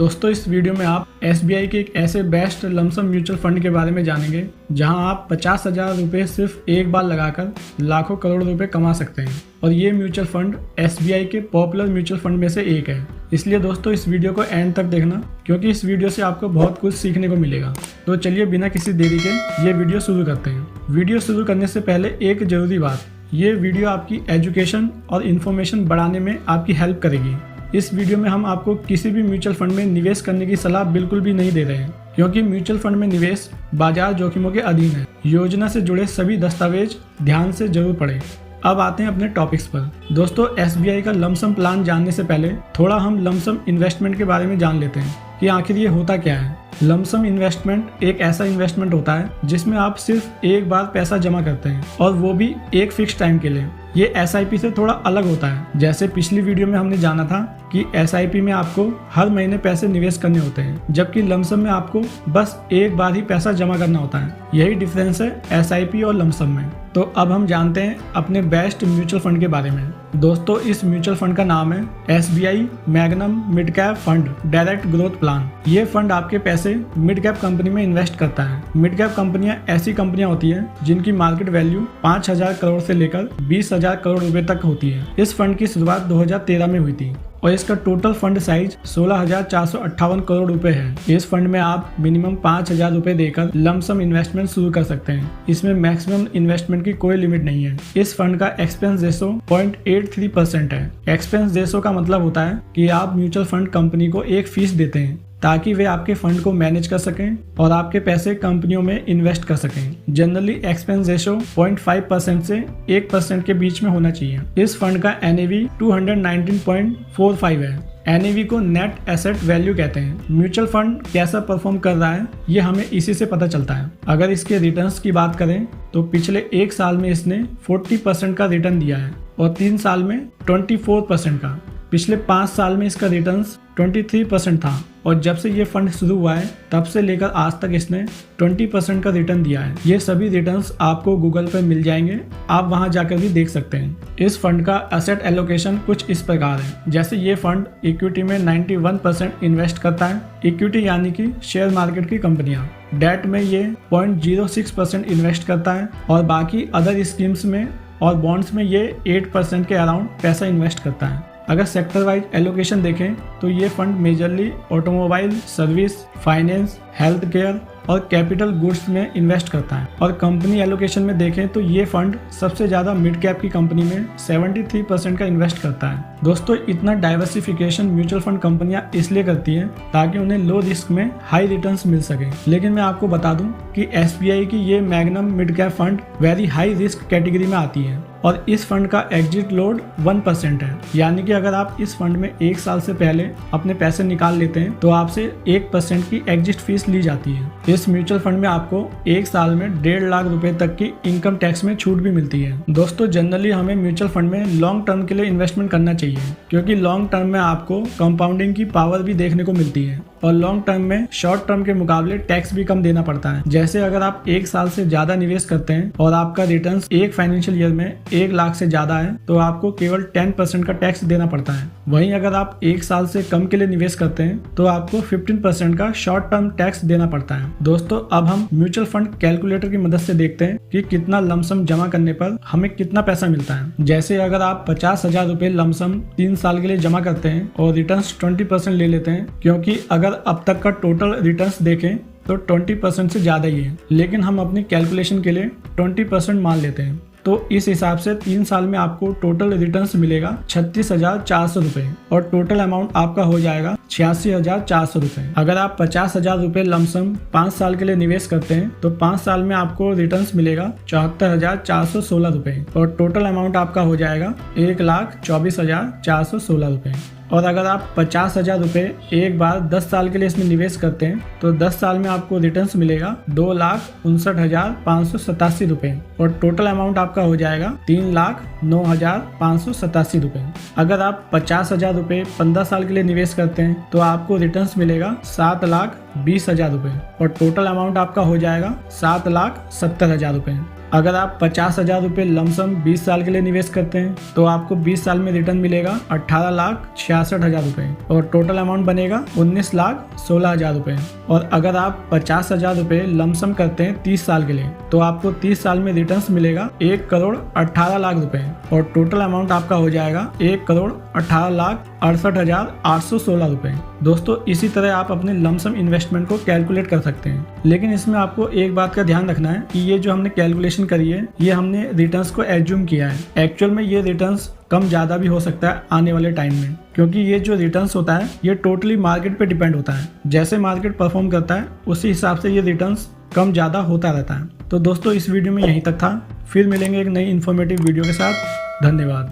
दोस्तों इस वीडियो में आप SBI के एक ऐसे बेस्ट लमसम म्यूचुअल फंड के बारे में जानेंगे जहां आप 50,000 रुपये सिर्फ एक बार लगाकर लाखों करोड़ रुपए कमा सकते हैं। और ये म्यूचुअल फंड SBI के पॉपुलर म्यूचुअल फंड में से एक है। इसलिए दोस्तों इस वीडियो को एंड तक देखना, क्योंकि इस वीडियो से आपको बहुत कुछ सीखने को मिलेगा। तो चलिए बिना किसी देरी के ये वीडियो शुरू करते हैं। वीडियो शुरू करने से पहले एक जरूरी बात, ये वीडियो आपकी एजुकेशन और इन्फॉर्मेशन बढ़ाने में आपकी हेल्प करेगी। इस वीडियो में हम आपको किसी भी म्यूचुअल फंड में निवेश करने की सलाह बिल्कुल भी नहीं दे रहे हैं, क्योंकि म्यूचुअल फंड में निवेश बाजार जोखिमों के अधीन है। योजना से जुड़े सभी दस्तावेज ध्यान से जरूर पढ़ें। अब आते हैं अपने टॉपिक्स पर। दोस्तों SBI का लमसम प्लान जानने से पहले थोड़ा हम लमसम इन्वेस्टमेंट के बारे में जान लेते हैं कि आखिर ये होता क्या है। लमसम इन्वेस्टमेंट एक ऐसा इन्वेस्टमेंट होता है जिसमें आप सिर्फ एक बार पैसा जमा करते हैं, और वो भी एक फिक्स टाइम के लिए। ये SIP से थोड़ा अलग होता है। जैसे पिछली वीडियो में हमने जाना था कि SIP में आपको हर महीने पैसे निवेश करने होते हैं, जबकि लमसम में आपको बस एक बार ही पैसा जमा करना होता है। यही डिफरेंस है SIP और लमसम में। तो अब हम जानते हैं अपने बेस्ट म्यूचुअल फंड के बारे में। दोस्तों इस म्यूचुअल फंड का नाम है SBI magnum mid cap fund direct growth plan. ये फंड आपके पैसे मिड कैप कंपनी में इन्वेस्ट करता है। मिड कैप कंपनियां ऐसी कंपनियां होती हैं जिनकी मार्केट वैल्यू 5,000 करोड़ से लेकर 20,000 करोड़ रुपए तक होती है। इस फंड की शुरुआत 2013 में हुई थी और इसका टोटल फंड साइज 16,458 करोड़ रुपए है। इस फंड में आप मिनिमम 5,000 रुपए देकर लमसम इन्वेस्टमेंट शुरू कर सकते हैं। इसमें मैक्सिमम इन्वेस्टमेंट की कोई लिमिट नहीं है। इस फंड का एक्सपेंस रेशो 0.83% है। एक्सपेंस रेशो का मतलब होता है कि आप म्यूचुअल फंड कंपनी को एक फीस देते हैं ताकि वे आपके फंड को मैनेज कर सकें और आपके पैसे कंपनियों में इन्वेस्ट कर सकें। जनरली एक्सपेंस रेशो 0.5% से 1% के बीच में होना चाहिए। इस फंड का NAV 219.45 है। NAV को नेट एसेट वैल्यू कहते हैं। म्यूचुअल फंड कैसा परफॉर्म कर रहा है ये हमें इसी से पता चलता है। अगर इसके रिटर्न्स की बात करें तो पिछले एक साल में इसने 40% का रिटर्न दिया है और 3 साल में 24% का। पिछले 5 साल में इसका रिटर्न्स 23% था और जब से ये फंड शुरू हुआ है तब से लेकर आज तक इसने 20% का रिटर्न दिया है। ये सभी रिटर्न्स आपको गूगल पर मिल जाएंगे, आप वहां जाकर भी देख सकते हैं। इस फंड का एसेट एलोकेशन कुछ इस प्रकार है। जैसे ये फंड इक्विटी में 91% इन्वेस्ट करता है। इक्विटी यानी कि शेयर मार्केट की कंपनियां। डेट में ये 0.06% इन्वेस्ट करता है और बाकी अदर स्कीम्स में और बॉन्ड्स में ये 8% के अराउंड पैसा इन्वेस्ट करता है। अगर सेक्टर वाइज एलोकेशन देखें तो ये fund majorly automobile, service, finance, health care और कैपिटल गुड्स में इन्वेस्ट करता है। और कंपनी एलोकेशन में देखें तो ये फंड सबसे ज्यादा मिड कैप की कंपनी में 73% का इन्वेस्ट करता है। दोस्तों इतना डाइवर्सिफिकेशन म्यूचुअल फंड कंपनियां इसलिए करती हैं ताकि उन्हें लो रिस्क में हाई रिटर्न्स मिल सके। लेकिन मैं आपको बता दूं कि SBI की ये magnum mid cap fund very high risk category में आती है और इस फंड का एग्जिट लोड 1% है। यानी कि अगर आप इस फंड में 1 साल से पहले अपने पैसे निकाल लेते हैं तो आपसे 1% की एग्जिट फीस ली जाती है। इस म्यूचुअल फंड में आपको 1 साल में 1.5 लाख रुपए तक की इनकम टैक्स में छूट भी मिलती है। दोस्तों जनरली हमें म्यूचुअल फंड में लॉन्ग टर्म के लिए इन्वेस्टमेंट करना चाहिए, क्योंकि लॉन्ग टर्म में आपको कंपाउंडिंग की पावर भी देखने को मिलती है और लॉन्ग टर्म में शॉर्ट टर्म के मुकाबले टैक्स भी कम देना पड़ता है। जैसे अगर आप 1 साल से ज्यादा निवेश करते हैं और आपका रिटर्न्स एक फाइनेंशियल ईयर में 1 लाख से ज्यादा है तो आपको केवल 10% का टैक्स देना पड़ता है। वहीं अगर आप 1 साल से कम के लिए निवेश करते हैं तो आपको 15% का शॉर्ट टर्म टैक्स देना पड़ता है। दोस्तों अब हम म्यूचुअल फंड कैलकुलेटर की मदद से देखते हैं कि कितना लमसम जमा करने पर हमें कितना पैसा मिलता है। जैसे अगर आप 50,000 रुपए लमसम 3 साल के लिए जमा करते हैं और रिटर्न्स 20% ले लेते हैं, क्योंकि अगर अब तक का टोटल रिटर्न्स देखें तो 20% से ज्यादा ही है, लेकिन हम अपनी कैलकुलेशन के लिए 20% मान लेते हैं। तो इस हिसाब से 3 साल में आपको टोटल रिटर्न्स मिलेगा 36,400 रुपए और टोटल अमाउंट आपका हो जाएगा 86,400 रुपए। अगर आप 50,000 रुपए लमसम 5 साल के लिए निवेश करते हैं तो 5 साल में आपको रिटर्न्स मिलेगा 74,416 रुपए और टोटल अमाउंट आपका हो जाएगा 1,24,416 रुपए। और अगर आप 50,000 रुपए एक बार 10 साल के लिए इसमें निवेश करते हैं तो 10 साल में आपको रिटर्न्स मिलेगा 2,59,587 रुपए और टोटल अमाउंट आपका हो जाएगा 3,09,587 रुपए। अगर आप 50,000 रुपए 15 साल के लिए निवेश करते हैं तो आपको रिटर्न्स मिलेगा 7,20,000 रुपए और टोटल अमाउंट आपका हो जाएगा 7,70,000 रुपए। अगर आप 50,000 रुपये लमसम 20 साल के लिए निवेश करते हैं तो आपको 20 साल में रिटर्न मिलेगा 18,66,000 रुपये और टोटल अमाउंट बनेगा 19,16,000 रुपये। और अगर आप 50,000 रुपये लमसम करते हैं 30 साल के लिए तो आपको 30 साल में रिटर्न्स मिलेगा 1,18,00,000 रुपये और टोटल अमाउंट आपका हो जाएगा 1,18,68,816 रुपये। दोस्तों इसी तरह आप अपने लमसम इन्वेस्टमेंट को कैलकुलेट कर सकते हैं, लेकिन इसमें आपको एक बात का ध्यान रखना है कि ये जो हमने कैलकुलेशन करी है ये हमने रिटर्न्स को एज्यूम किया है। एक्चुअल में ये रिटर्न्स कम ज़्यादा भी हो सकता है आने वाले टाइम में, क्योंकि ये जो रिटर्न्स होता है ये टोटली मार्केट पे डिपेंड होता है। जैसे मार्केट परफॉर्म करता है उसी हिसाब से ये रिटर्न्स कम ज़्यादा होता रहता है। तो दोस्तों इस वीडियो में यहीं तक था, फिर मिलेंगे एक नई इन्फॉर्मेटिव वीडियो के साथ। धन्यवाद।